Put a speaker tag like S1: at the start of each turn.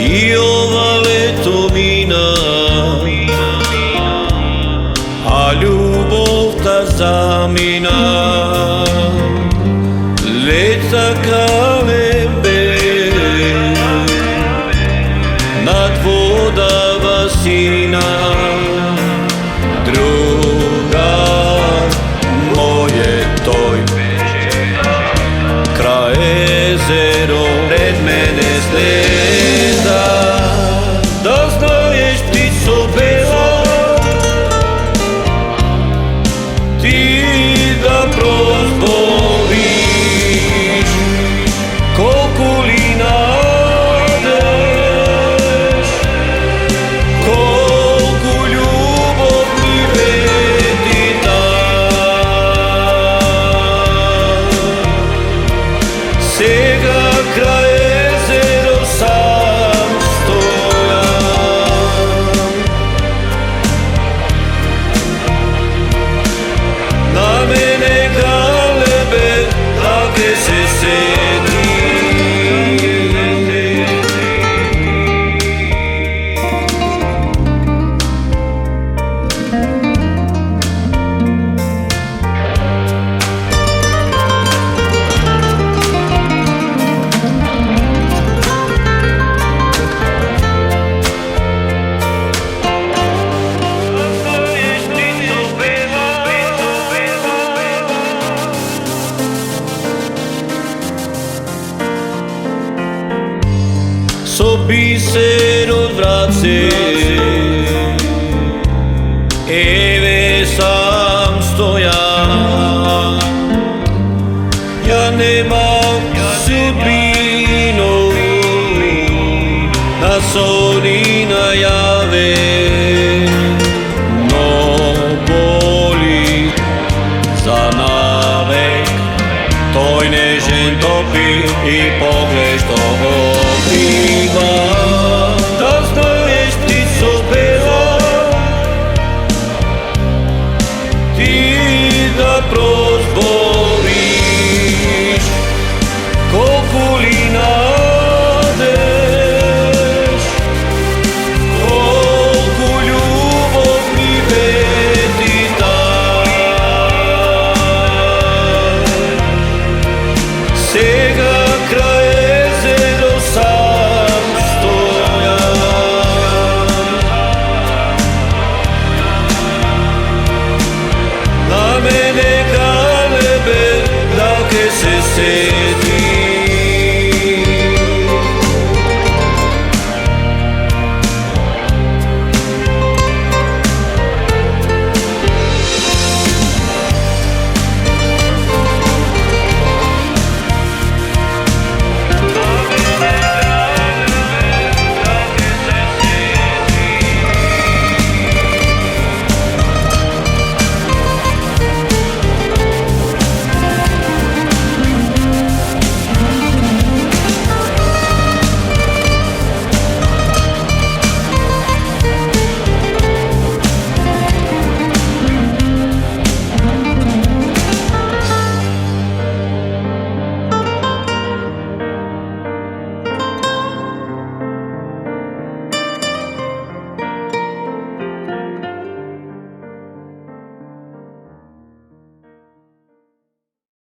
S1: I ova leto mina, a ljubov ta zamina. Leta kalebe nad vodava sina. Drugar moje toj kraj jezero pred mene zgleda. Da znaješ, ptico bela, ti da prozboriš koliko li nadeš, koliko ljubav mi vredi dan. Сега край езеро сам стоям, на мене галебе даде се седи. So biser od vrace, eve sam stojam. Ja nemam sudbinu, nas oni najave, no boli za navek. Toj nežen topi i pogled što obiva.